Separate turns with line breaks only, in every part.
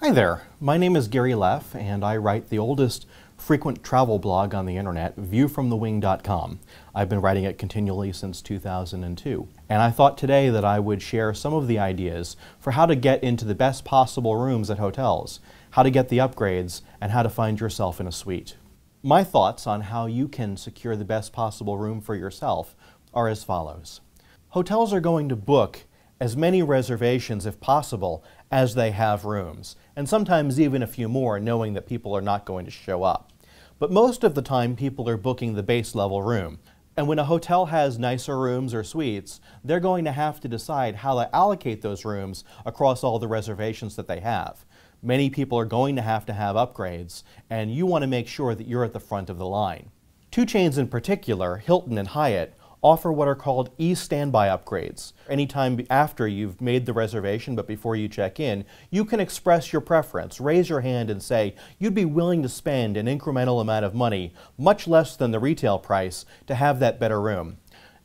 Hi there, my name is Gary Leff and I write the oldest frequent travel blog on the internet, viewfromthewing.com. I've been writing it continually since 2002. And I thought today that I would share some of the ideas for how to get into the best possible rooms at hotels, how to get the upgrades, and how to find yourself in a suite. My thoughts on how you can secure the best possible room for yourself are as follows. Hotels are going to book as many reservations, if possible, as they have rooms, and sometimes even a few more, knowing that people are not going to show up. But most of the time, people are booking the base level room. And when a hotel has nicer rooms or suites, they're going to have to decide how to allocate those rooms across all the reservations that they have. Many people are going to have upgrades, and you want to make sure that you're at the front of the line. Two chains in particular, Hilton and Hyatt, offer what are called e-standby upgrades. Anytime after you've made the reservation but before you check in, you can express your preference, raise your hand and say you'd be willing to spend an incremental amount of money, much less than the retail price, to have that better room.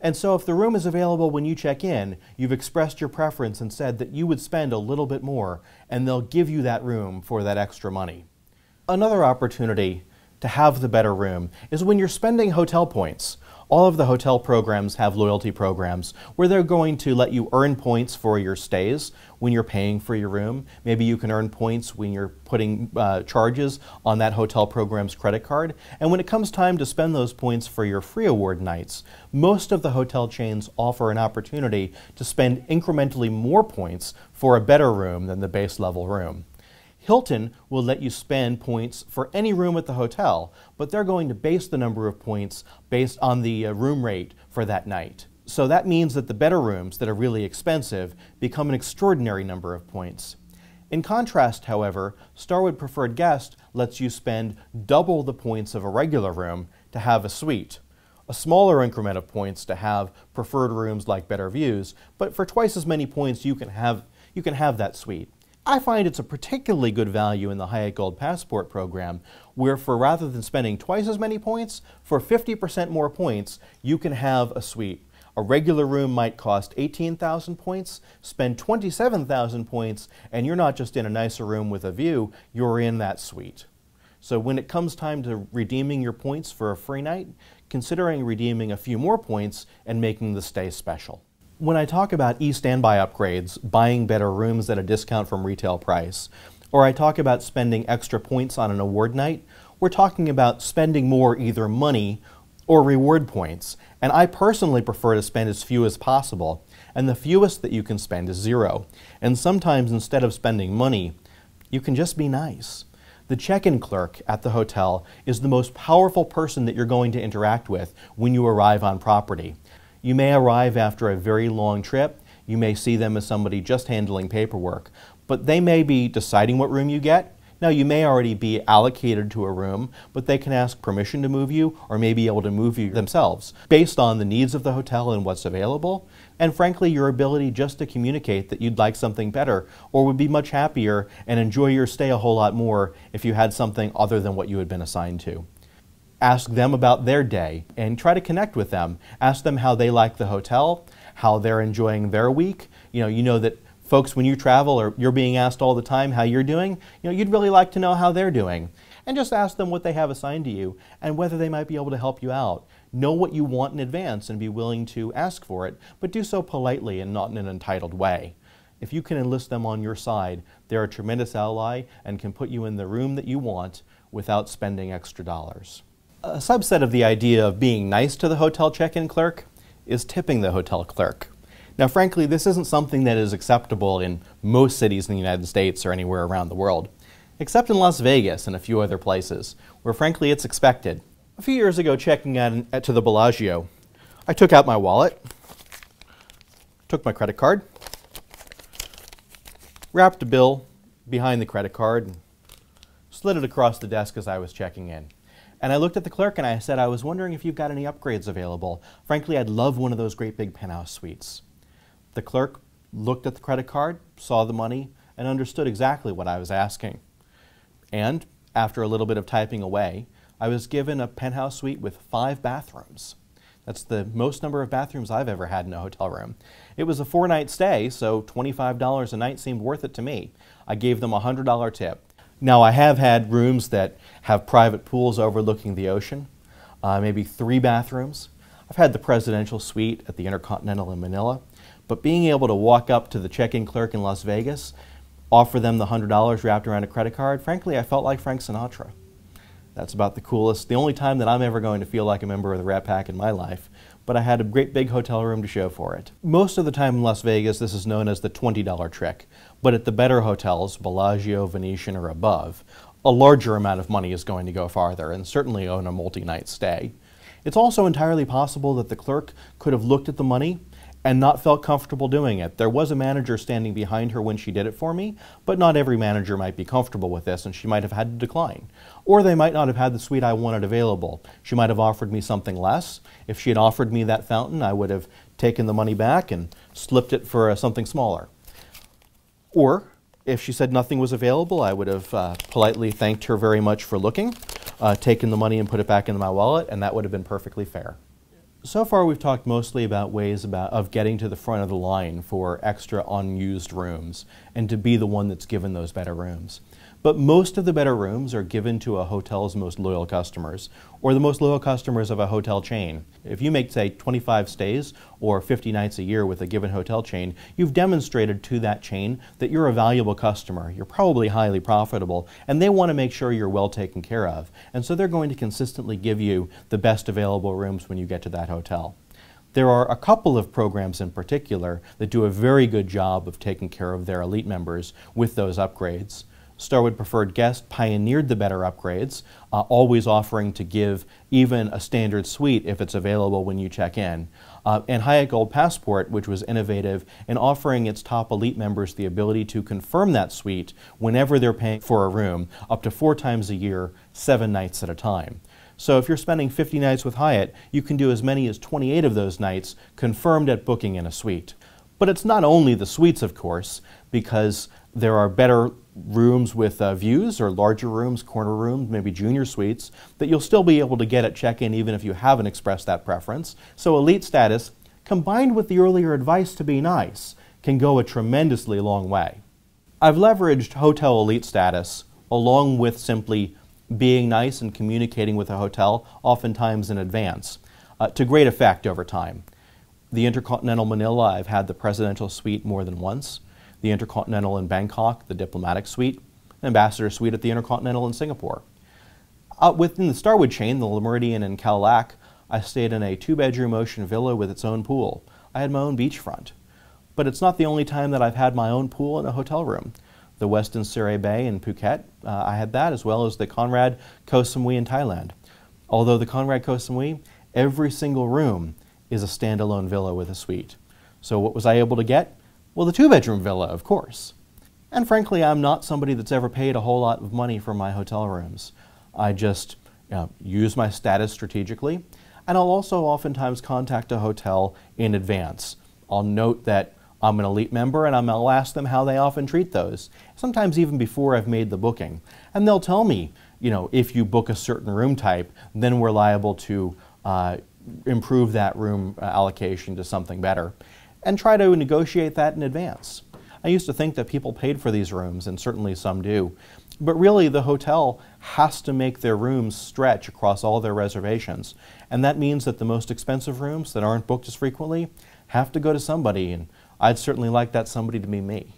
And so if the room is available when you check in, you've expressed your preference and said that you would spend a little bit more, and they'll give you that room for that extra money. Another opportunity to have the better room is when you're spending hotel points. All of the hotel programs have loyalty programs where they're going to let you earn points for your stays when you're paying for your room. Maybe you can earn points when you're putting charges on that hotel program's credit card. And when it comes time to spend those points for your free award nights, most of the hotel chains offer an opportunity to spend incrementally more points for a better room than the base level room. Hilton will let you spend points for any room at the hotel, but they're going to base the number of points based on the room rate for that night. So that means that the better rooms that are really expensive become an extraordinary number of points. In contrast, however, Starwood Preferred Guest lets you spend double the points of a regular room to have a suite. A smaller increment of points to have preferred rooms like better views, but for twice as many points you can have that suite. I find it's a particularly good value in the Hyatt Gold Passport program, where rather than spending twice as many points, for 50% more points, you can have a suite. A regular room might cost 18,000 points, spend 27,000 points, and you're not just in a nicer room with a view, you're in that suite. So when it comes time to redeeming your points for a free night, considering redeeming a few more points and making the stay special. When I talk about e-standby upgrades, buying better rooms at a discount from retail price, or I talk about spending extra points on an award night, we're talking about spending more either money or reward points. And I personally prefer to spend as few as possible, and the fewest that you can spend is 0. And sometimes instead of spending money, you can just be nice. The check-in clerk at the hotel is the most powerful person that you're going to interact with when you arrive on property. You may arrive after a very long trip. You may see them as somebody just handling paperwork, but they may be deciding what room you get. Now, you may already be allocated to a room, but they can ask permission to move you or may be able to move you themselves based on the needs of the hotel and what's available, and frankly, your ability just to communicate that you'd like something better or would be much happier and enjoy your stay a whole lot more if you had something other than what you had been assigned to. Ask them about their day and try to connect with them. Ask them how they like the hotel, how they're enjoying their week. You know that folks, when you travel or you're being asked all the time how you're doing, you'd really like to know how they're doing. And just ask them what they have assigned to you and whether they might be able to help you out. Know what you want in advance and be willing to ask for it, but do so politely and not in an entitled way. If you can enlist them on your side, they're a tremendous ally and can put you in the room that you want without spending extra dollars. A subset of the idea of being nice to the hotel check-in clerk is tipping the hotel clerk. Now, frankly, this isn't something that is acceptable in most cities in the United States or anywhere around the world, except in Las Vegas and a few other places, where frankly it's expected. A few years ago, checking in to the Bellagio, I took out my wallet, took my credit card, wrapped a bill behind the credit card, and slid it across the desk as I was checking in. And I looked at the clerk and I said, I was wondering if you've got any upgrades available. Frankly, I'd love one of those great big penthouse suites. The clerk looked at the credit card, saw the money, and understood exactly what I was asking. And after a little bit of typing away, I was given a penthouse suite with 5 bathrooms. That's the most number of bathrooms I've ever had in a hotel room. It was a 4-night stay, so $25 a night seemed worth it to me. I gave them a $100 tip. Now, I have had rooms that have private pools overlooking the ocean, maybe 3 bathrooms. I've had the presidential suite at the Intercontinental in Manila, but being able to walk up to the check-in clerk in Las Vegas, offer them the $100 wrapped around a credit card, frankly, I felt like Frank Sinatra. That's about the coolest, the only time that I'm ever going to feel like a member of the Rat Pack in my life, but I had a great big hotel room to show for it. Most of the time in Las Vegas, this is known as the $20 trick, but at the better hotels, Bellagio, Venetian, or above, a larger amount of money is going to go farther, and certainly on a multi-night stay. It's also entirely possible that the clerk could have looked at the money and not felt comfortable doing it. There was a manager standing behind her when she did it for me, but not every manager might be comfortable with this, and she might have had to decline. Or they might not have had the suite I wanted available. She might have offered me something less. If she had offered me that fountain, I would have taken the money back and slipped it for something smaller. Or if she said nothing was available, I would have politely thanked her very much for looking, taken the money and put it back into my wallet, and that would have been perfectly fair. So far we've talked mostly about ways of getting to the front of the line for extra unused rooms and to be the one that's given those better rooms. But most of the better rooms are given to a hotel's most loyal customers or the most loyal customers of a hotel chain. If you make, say, 25 stays or 50 nights a year with a given hotel chain, you've demonstrated to that chain that you're a valuable customer, you're probably highly profitable, and they want to make sure you're well taken care of. And so they're going to consistently give you the best available rooms when you get to that hotel. There are a couple of programs in particular that do a very good job of taking care of their elite members with those upgrades. Starwood Preferred Guest pioneered the better upgrades, always offering to give even a standard suite if it's available when you check in. And Hyatt Gold Passport, which was innovative in offering its top elite members the ability to confirm that suite whenever they're paying for a room, up to 4 times a year, 7 nights at a time. So if you're spending 50 nights with Hyatt, you can do as many as 28 of those nights confirmed at booking in a suite. But it's not only the suites, of course, because there are better rooms with views or larger rooms, corner rooms, maybe junior suites, that you'll still be able to get at check-in even if you haven't expressed that preference. So elite status, combined with the earlier advice to be nice, can go a tremendously long way. I've leveraged hotel elite status along with simply being nice and communicating with a hotel, oftentimes in advance, to great effect over time. The Intercontinental Manila, I've had the presidential suite more than once. The Intercontinental in Bangkok, the diplomatic suite, ambassador suite at the Intercontinental in Singapore. Within the Starwood chain, the Le Méridien in Cadillac, I stayed in a 2-bedroom ocean villa with its own pool. I had my own beachfront. But it's not the only time that I've had my own pool in a hotel room. The Westin Surrey Bay in Phuket, I had that, as well as the Conrad Koh Samui in Thailand. Although the Conrad Koh Samui, every single room is a standalone villa with a suite. So what was I able to get? Well, the 2-bedroom villa, of course. And frankly, I'm not somebody that's ever paid a whole lot of money for my hotel rooms. I just use my status strategically, and I'll also oftentimes contact a hotel in advance. I'll note that I'm an elite member, and I'll ask them how they often treat those, sometimes even before I've made the booking. And they'll tell me, if you book a certain room type, then we're liable to improve that room allocation to something better, and try to negotiate that in advance. I used to think that people paid for these rooms, and certainly some do, but really the hotel has to make their rooms stretch across all their reservations, and that means that the most expensive rooms that aren't booked as frequently have to go to somebody, and I'd certainly like that somebody to be me.